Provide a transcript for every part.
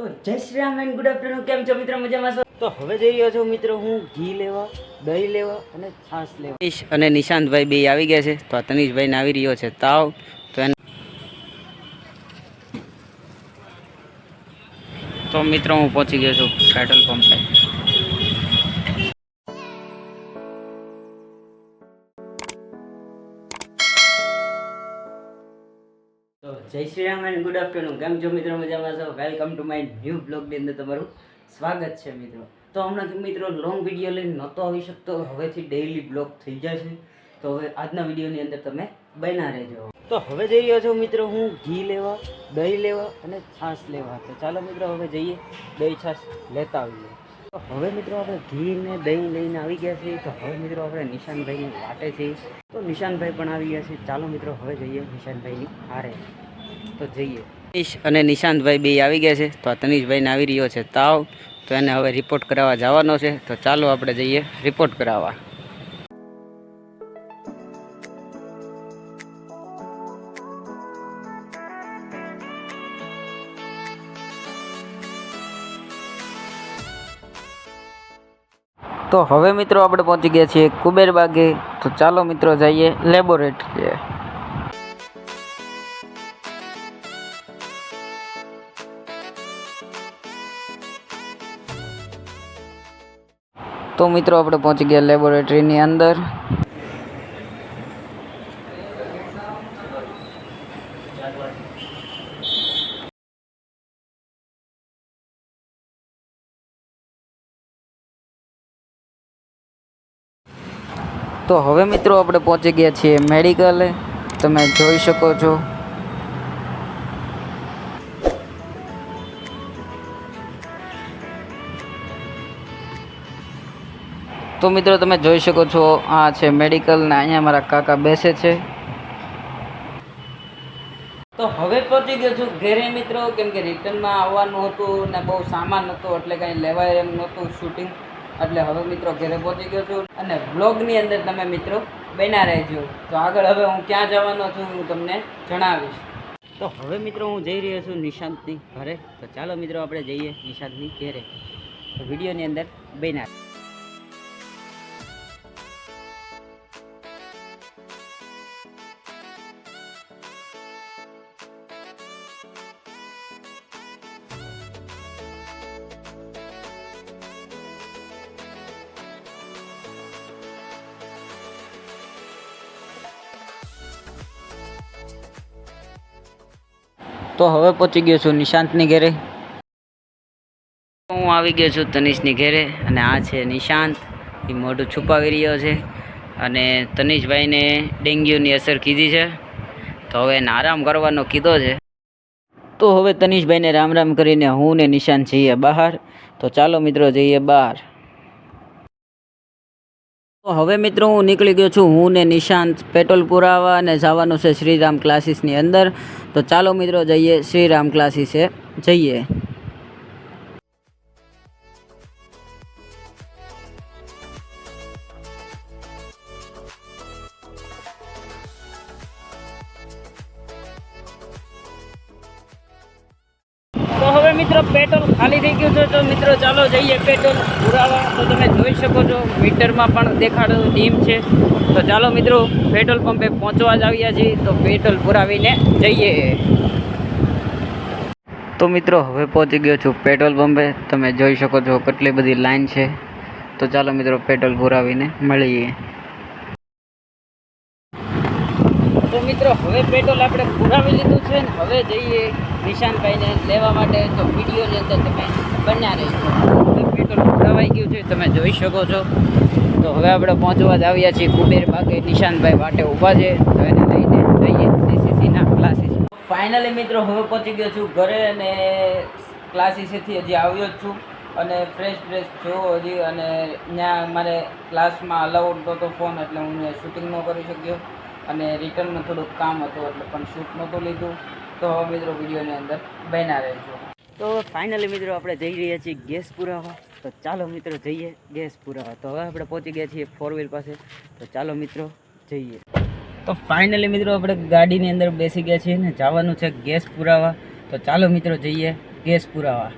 તો જય Shri Ram and good afternoon. કેમ છો મિત્રો? મજામાં છો? તો હવે જઈ રહ્યો છું મિત્રો હું ઘી લેવા, દહીં લેવા અને છાશ લેવા. અને નિશાંતભાઈ બે આવી ગયા છે. તો આ તનીશભાઈને આવી રહ્યો છે તાવ. તો મિત્રો હું પહોંચી ગયો છું પેટ્રોલ પંપે. તો જય Shri Ram and good afternoon. કેમ છો મિત્રો? મજામાં છો? વેલકમ ટુ માય ન્યૂ બ્લોગની અંદર તમારું સ્વાગત છે મિત્રો. તો હમણાં મિત્રો લોંગ વિડીયો લઈને નહોતો આવી શકતો, હવેથી ડેઈલી બ્લોગ થઈ જશે. તો હવે આજના વિડીયોની અંદર તમે બન્યા રહેજો. તો હવે જઈ રહ્યો છું મિત્રો હું ઘી લેવા, દહીં લેવા અને છાશ લેવા. તો ચાલો મિત્રો હવે જઈએ દહીં છાશ લેતા આવીએ. તો હવે મિત્રો આપણે ઘી ને દહીં લઈને આવી ગયા છીએ. તો હવે મિત્રો આપણે નિશાંતભાઈની વાટે છીએ. તો નિશાંતભાઈ પણ આવી ગયા છે. ચાલો મિત્રો હવે જઈએ નિશાંતભાઈની હારે. તો જઈએ. અને નિશાંતભાઈ બે આવી ગયા છે. તો આ તનીશભાઈને આવી રહ્યો છે તાવ. તો એને હવે રિપોર્ટ કરાવવા જવાનો છે. તો ચાલો આપણે જઈએ રિપોર્ટ કરાવવા. તો હવે મિત્રો આપણે પહોંચી ગયા છીએ કુબેરબાગે. તો ચાલો મિત્રો જઈએ લેબોરેટરીએ. તો મિત્રો આપણે પહોંચી ગયા લેબોરેટરીની અંદર. તો હવે મિત્રો આપણે પહોંચી ગયા છીએ મેડિકલે. તમે જોઈ શકો છો. તો મિત્રો તમે જોઈ શકો છો આ છે મેડિકલ ને અહીંયા મારા કાકા બેસે છે. તો હવે પહોંચી ગયો છું ઘરે મિત્રો, કેમ કે રિટર્નમાં આવવાનું હતું ને બહુ સામાન હતો એટલે કાંઈ લેવાય એમ નહોતું શૂટિંગ. એટલે હવે મિત્રો ઘરે પહોંચી ગયો છું અને વ્લોગની અંદર તમે મિત્રો બન્યા રહેજો. તો આગળ હવે હું ક્યાં જવાનો છું હું તમને જણાવીશ. તો હવે મિત્રો હું જઈ રહ્યો છું નિશાંતની ઘરે. તો ચાલો મિત્રો આપણે જઈએ નિશાંતની ઘરે. તો વિડીયોની અંદર બન્યા. તો હવે પહોંચી ગયો છું નિશાંતની ઘરે. હું આવી ગયો છું તનીશની ઘરે અને આ છે નિશાંત. એ મોઢું છુપાવી રહ્યો છે અને તનીશભાઈને ડેન્ગ્યુની અસર કીધી છે. તો હવે એને આરામ કરવાનો કીધો છે. તો હવે તનીશભાઈને રામ રામ કરીને હું ને નિશાંત જઈએ બહાર. તો ચાલો મિત્રો જઈએ બહાર. તો હવે મિત્રો હું નીકળી ગયો છું હું ને નિશાંત પેટ્રોલ પુરાવા અને જવાનું છે શ્રીરામ ક્લાસીસની અંદર. તો ચાલો મિત્રો જઈએ શ્રીરામ ક્લાસીસે જઈએ. તો હવે મિત્રો પેટ્રોલ ખાલી થઈ ગયું છે. તો મિત્રો ચાલો જઈએ પેટ્રોલ પુરાવા. તો તમે જોઈ શકો છો મીટરમાં પણ દેખાડો ડીમ છે. તો ચાલો મિત્રો પેટ્રોલ પંપે પહોંચવા જ આવ્યા છીએ. તો પેટ્રોલ પુરાવીને જઈએ. તો મિત્રો હવે પહોંચી ગયો છું પેટ્રોલ પંપે. તમે જોઈ શકો છો કેટલી બધી લાઈન છે. તો ચાલો મિત્રો પેટ્રોલ પુરાવીને મળીએ. તો મિત્રો હવે પેટ્રોલ આપણે પુરાવી લીધું છે ને હવે જઈએ નિશાંતભાઈને લેવા માટે. તો વિડીયોની અંદર તમે બન્યા રહેજો. હવે પેટ્રોલ પુરાવાઈ ગયું છે તમે જોઈ શકો છો. તો હવે આપણે પહોંચવા જ આવ્યા છીએ કુબેરબાગે. નિશાંતભાઈ વાટે ઊભા છે. તો એને લઈને જઈએ સીસીસીના ક્લાસીસ. ફાઇનલી મિત્રો હવે પહોંચી ગયો છું ઘરે અને ક્લાસીસેથી હજી આવ્યો જ છું અને ફ્રેશ છું હજી. અને ત્યાં મારે ક્લાસમાં અલાઉડ નહોતો ફોન એટલે હું શૂટિંગ ન કરી શક્યો અને રિટર્નમાં થોડુંક કામ હતું એટલે પણ શૂટ નહોતું લીધું. તો હવે મિત્રો વિડીયોની અંદર બન્યા રહેજો. તો ફાઇનલી મિત્રો આપણે જઈ રહ્યા છીએ ગેસ પુરાવા. તો ચાલો મિત્રો જઈએ ગેસ પુરાવા. તો હવે આપણે પહોંચી ગયા છીએ 4 વ્હીલ પાસે. તો ચાલો મિત્રો જઈએ. તો ફાઇનલી મિત્રો આપણે ગાડીની અંદર બેસી ગયા છીએ ને જવાનું છે ગેસ પુરાવા. તો ચાલો મિત્રો જઈએ ગેસ પુરાવા.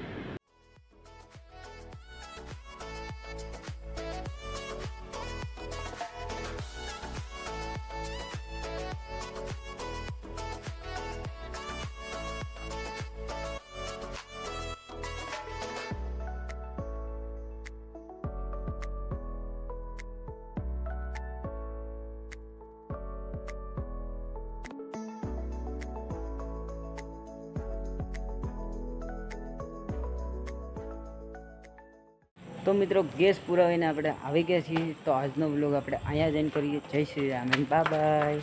તો મિત્રો ગેસ પુરાવીને આપણે આવી ગયા છીએ. તો આજનો વ્લોગ આપણે અહીંયા જઈને કરીએ. જય Shri Ram and bye bye.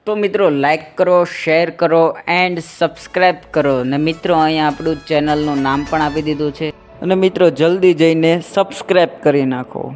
તો મિત્રો લાઈક કરો, શેર કરો એન્ડ સબસ્ક્રાઈબ કરો. અને મિત્રો અહીંયા આપણું ચેનલનું નામ પણ આપી દીધું છે. અને મિત્રો જલ્દી જઈને સબસ્ક્રાઈબ કરી નાખો.